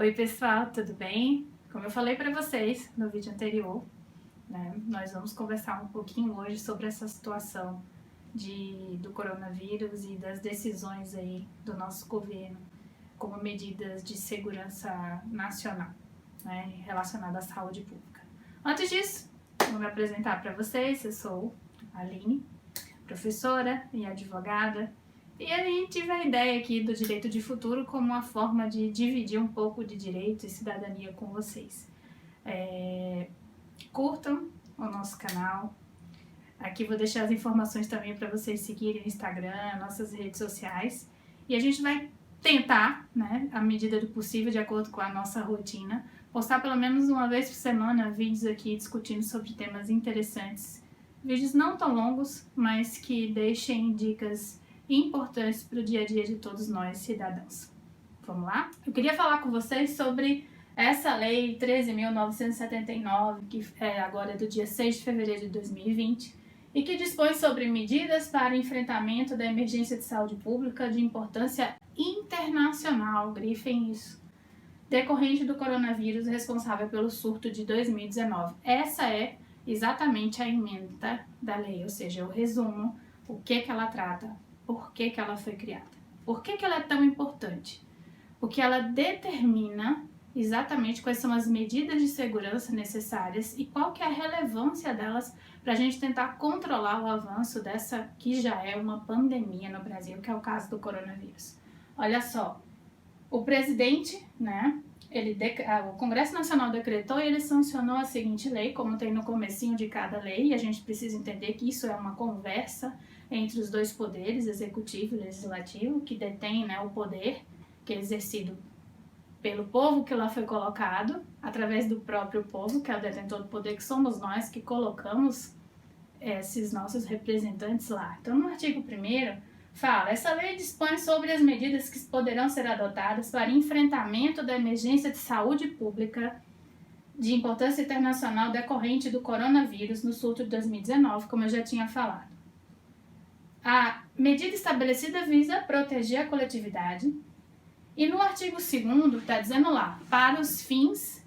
Oi pessoal, tudo bem? Como eu falei para vocês no vídeo anterior, nós vamos conversar um pouquinho hoje sobre essa situação do coronavírus e das decisões aí do nosso governo como medidas de segurança nacional, relacionadas à saúde pública. Antes disso, vou me apresentar para vocês. Eu sou a Aline, professora e advogada. E a gente tive a ideia aqui do Direito de Futuro como uma forma de dividir um pouco de direito e cidadania com vocês. Curtam o nosso canal. Aqui vou deixar as informações também para vocês seguirem o Instagram, nossas redes sociais. E a gente vai tentar, à medida do possível, de acordo com a nossa rotina, postar pelo menos uma vez por semana vídeos aqui discutindo sobre temas interessantes. Vídeos não tão longos, mas que deixem dicas importantes para o dia a dia de todos nós cidadãos. Vamos lá? Eu queria falar com vocês sobre essa lei 13.979, que agora é do dia 6 de fevereiro de 2020, e que dispõe sobre medidas para enfrentamento da emergência de saúde pública de importância internacional, grifem isso, decorrente do coronavírus responsável pelo surto de 2019. Essa é exatamente a ementa da lei, ou seja, o resumo, o que ela trata, por que ela foi criada, por que ela é tão importante, porque ela determina exatamente quais são as medidas de segurança necessárias e qual que é a relevância delas para a gente tentar controlar o avanço dessa que já é uma pandemia no Brasil, que é o caso do coronavírus. Olha só, o presidente, o Congresso Nacional decretou e ele sancionou a seguinte lei, como tem no comecinho de cada lei, e a gente precisa entender que isso é uma conversa entre os dois poderes, executivo e legislativo, que detém o poder, que é exercido pelo povo que lá foi colocado, através do próprio povo, que é o detentor do poder, que somos nós que colocamos esses nossos representantes lá. Então, no artigo 1º, fala: essa lei dispõe sobre as medidas que poderão ser adotadas para enfrentamento da emergência de saúde pública de importância internacional decorrente do coronavírus no surto de 2019, como eu já tinha falado. A medida estabelecida visa proteger a coletividade. E no artigo 2º está dizendo lá: para os fins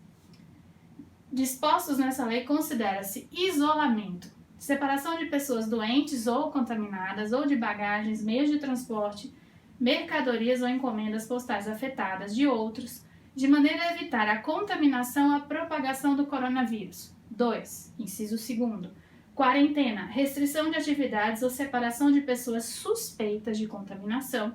dispostos nessa lei, considera-se isolamento, separação de pessoas doentes ou contaminadas, ou de bagagens, meios de transporte, mercadorias ou encomendas postais afetadas de outros, de maneira a evitar a contaminação e a propagação do coronavírus. 2. Inciso 2º. Quarentena, restrição de atividades ou separação de pessoas suspeitas de contaminação,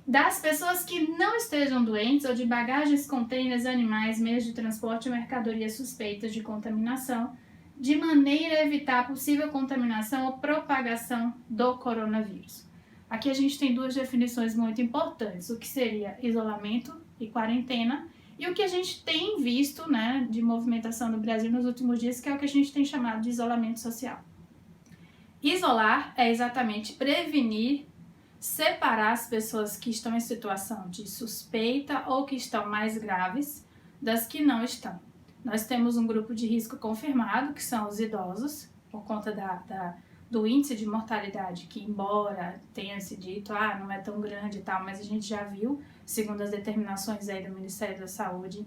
das pessoas que não estejam doentes, ou de bagagens, contêineres, animais, meios de transporte ou mercadorias suspeitas de contaminação, de maneira a evitar a possível contaminação ou propagação do coronavírus. Aqui a gente tem duas definições muito importantes: o que seria isolamento e quarentena, e o que a gente tem visto de movimentação no Brasil nos últimos dias, que é o que a gente tem chamado de isolamento social. Isolar é exatamente prevenir, separar as pessoas que estão em situação de suspeita ou que estão mais graves das que não estão. Nós temos um grupo de risco confirmado, que são os idosos, por conta do índice de mortalidade, que embora tenha se dito, não é tão grande e tal, mas a gente já viu, segundo as determinações aí do Ministério da Saúde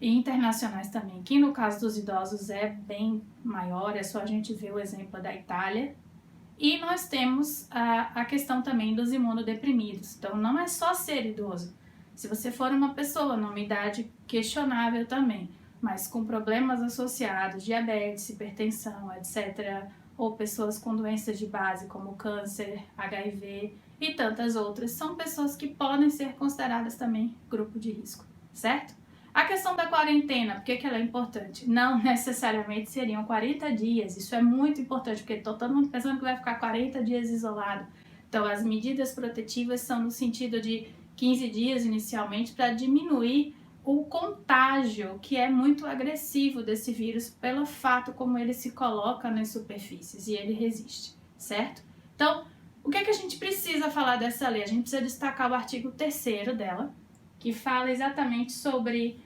e internacionais também, que no caso dos idosos é bem maior, é só a gente ver o exemplo da Itália. E nós temos a questão também dos imunodeprimidos. Então, não é só ser idoso. Se você for uma pessoa numa idade questionável também, mas com problemas associados, diabetes, hipertensão, etc., ou pessoas com doenças de base como câncer, HIV e tantas outras, são pessoas que podem ser consideradas também grupo de risco, certo? A questão da quarentena, por que ela é importante? Não necessariamente seriam 40 dias, isso é muito importante, porque todo mundo pensando que vai ficar 40 dias isolado. Então, as medidas protetivas são no sentido de 15 dias inicialmente, para diminuir o contágio, que é muito agressivo desse vírus, pelo fato como ele se coloca nas superfícies e ele resiste, certo? Então, o que a gente precisa falar dessa lei? A gente precisa destacar o artigo 3º dela, que fala exatamente sobre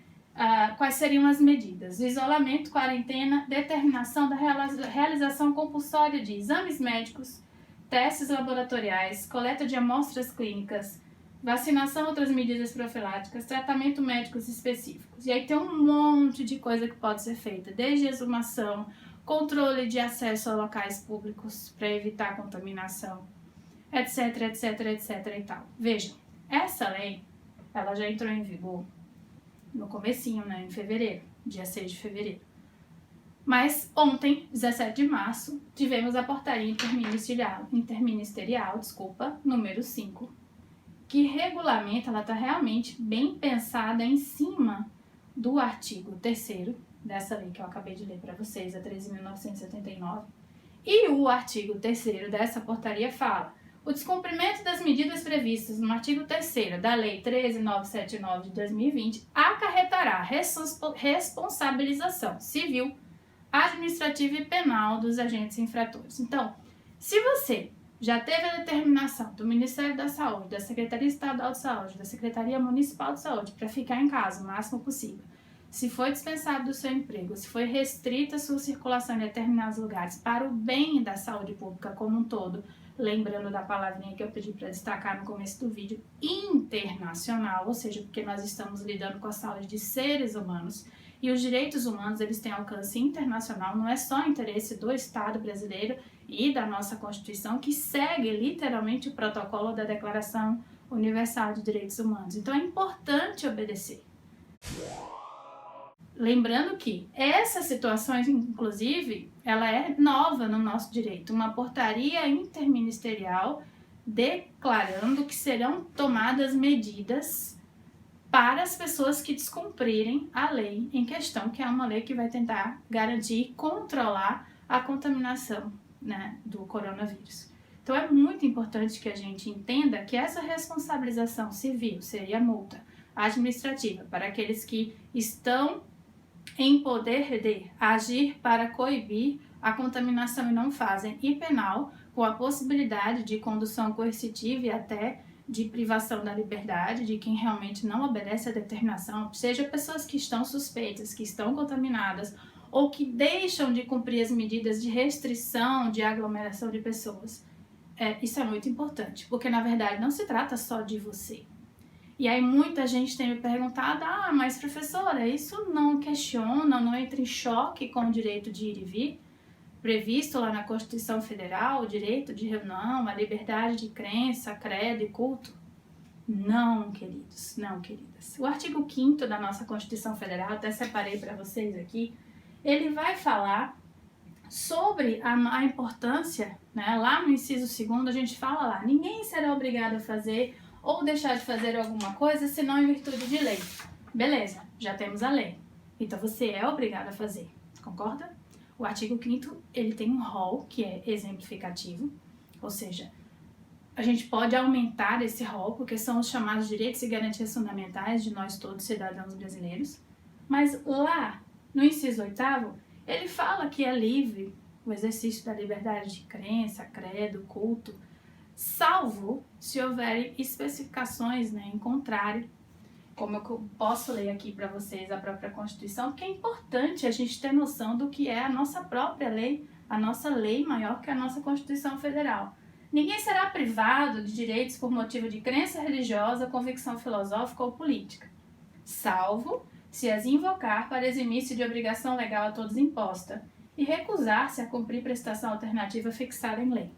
quais seriam as medidas: isolamento, quarentena, determinação da realização compulsória de exames médicos, testes laboratoriais, coleta de amostras clínicas, vacinação, outras medidas profiláticas, tratamento médicos específicos. E aí tem um monte de coisa que pode ser feita, desde exumação, controle de acesso a locais públicos para evitar contaminação, etc, etc, etc e tal. Vejam, essa lei, ela já entrou em vigor no comecinho, né, em fevereiro, dia 6 de fevereiro. Mas ontem, 17 de março, tivemos a portaria interministerial, número 5, que regulamenta, ela está realmente bem pensada em cima do artigo 3º dessa lei que eu acabei de ler para vocês, a 13.979. E o artigo 3º dessa portaria fala: o descumprimento das medidas previstas no artigo 3º da Lei 13.979 de 2020 acarretará responsabilização civil, administrativa e penal dos agentes infratores. Então, se você já teve a determinação do Ministério da Saúde, da Secretaria Estadual de Saúde, da Secretaria Municipal de Saúde para ficar em casa o máximo possível, se foi dispensado do seu emprego, se foi restrita a sua circulação em determinados lugares para o bem da saúde pública como um todo, lembrando da palavrinha que eu pedi para destacar no começo do vídeo, internacional, ou seja, porque nós estamos lidando com a saúde de seres humanos, e os direitos humanos, eles têm alcance internacional, não é só interesse do Estado brasileiro e da nossa Constituição, que segue literalmente o protocolo da Declaração Universal de Direitos Humanos. Então é importante obedecer. Lembrando que essa situação, inclusive, ela é nova no nosso direito. Uma portaria interministerial declarando que serão tomadas medidas para as pessoas que descumprirem a lei em questão, que é uma lei que vai tentar garantir e controlar a contaminação, né, do coronavírus. Então é muito importante que a gente entenda que essa responsabilização civil seria multa administrativa para aqueles que estão em poder de agir para coibir a contaminação e não fazem, e penal, com a possibilidade de condução coercitiva e até de privação da liberdade de quem realmente não obedece à determinação, seja pessoas que estão suspeitas, que estão contaminadas ou que deixam de cumprir as medidas de restrição de aglomeração de pessoas. Isso é muito importante, porque na verdade não se trata só de você. E aí muita gente tem me perguntado: mas professora, isso não questiona, não entra em choque com o direito de ir e vir? Previsto lá na Constituição Federal, o direito de reunião, a liberdade de crença, credo e culto? Não, queridos, não, queridas. O artigo 5º da nossa Constituição Federal, até separei para vocês aqui, ele vai falar sobre a importância, né? Lá no inciso 2º a gente fala lá: ninguém será obrigado a fazer ou deixar de fazer alguma coisa senão em virtude de lei. Beleza, já temos a lei. Então você é obrigado a fazer, concorda? O artigo 5º, ele tem um rol que é exemplificativo, ou seja, a gente pode aumentar esse rol, porque são os chamados direitos e garantias fundamentais de nós todos, cidadãos brasileiros. Mas lá, no inciso 8º, ele fala que é livre o exercício da liberdade de crença, credo, culto, salvo se houverem especificações, né, em contrário, como eu posso ler aqui para vocês a própria Constituição, porque é importante a gente ter noção do que é a nossa própria lei, a nossa lei maior que a nossa Constituição Federal. Ninguém será privado de direitos por motivo de crença religiosa, convicção filosófica ou política, salvo se as invocar para eximir-se de obrigação legal a todos imposta e recusar-se a cumprir prestação alternativa fixada em lei.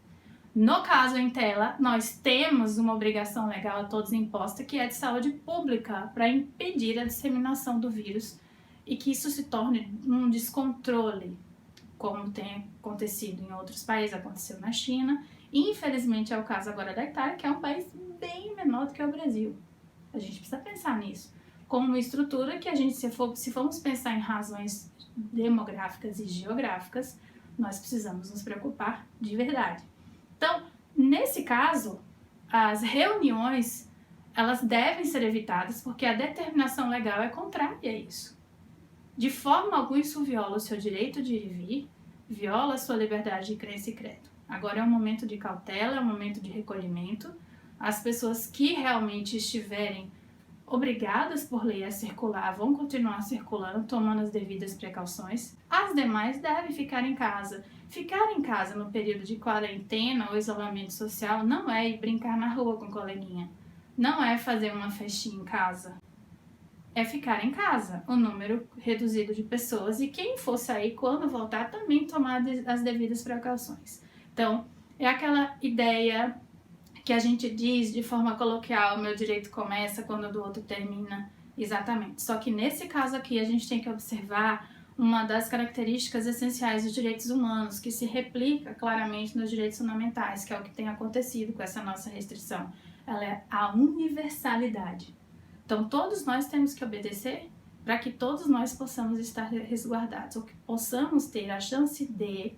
No caso em tela, nós temos uma obrigação legal a todos imposta, que é de saúde pública, para impedir a disseminação do vírus e que isso se torne um descontrole, como tem acontecido em outros países, aconteceu na China, e infelizmente é o caso agora da Itália, que é um país bem menor do que o Brasil. A gente precisa pensar nisso, como uma estrutura que a gente, se formos pensar em razões demográficas e geográficas, nós precisamos nos preocupar de verdade. Então, nesse caso, as reuniões, elas devem ser evitadas porque a determinação legal é contrária a isso. De forma alguma isso viola o seu direito de ir e vir, viola a sua liberdade de crença e credo. Agora é um momento de cautela, é um momento de recolhimento. As pessoas que realmente estiverem obrigadas por lei a circular vão continuar circulando, tomando as devidas precauções. As demais devem ficar em casa. Ficar em casa no período de quarentena ou isolamento social não é ir brincar na rua com o coleguinha. não é fazer uma festinha em casa, é ficar em casa, um número reduzido de pessoas, e quem for sair, quando voltar, também tomar as devidas precauções. Então, é aquela ideia que a gente diz de forma coloquial, meu direito começa quando o do outro termina, exatamente. Só que nesse caso aqui a gente tem que observar uma das características essenciais dos direitos humanos, que se replica claramente nos direitos fundamentais, que é o que tem acontecido com essa nossa restrição. Ela é a universalidade. Então todos nós temos que obedecer para que todos nós possamos estar resguardados, ou que possamos ter a chance de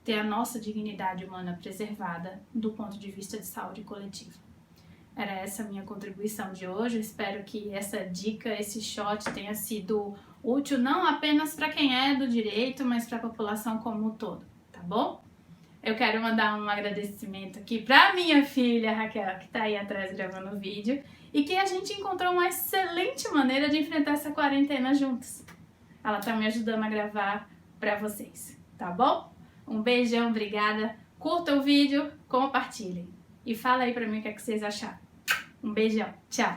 ter a nossa dignidade humana preservada do ponto de vista de saúde coletiva. Era essa a minha contribuição de hoje. Eu espero que essa dica, esse shot tenha sido útil não apenas para quem é do direito, mas para a população como um todo, tá bom? Eu quero mandar um agradecimento aqui para minha filha Raquel, que está aí atrás gravando o vídeo, e que a gente encontrou uma excelente maneira de enfrentar essa quarentena juntos. Ela está me ajudando a gravar para vocês, tá bom? Um beijão, obrigada. Curta o vídeo, compartilhem. E fala aí pra mim o que é que vocês acharam. Um beijão, tchau!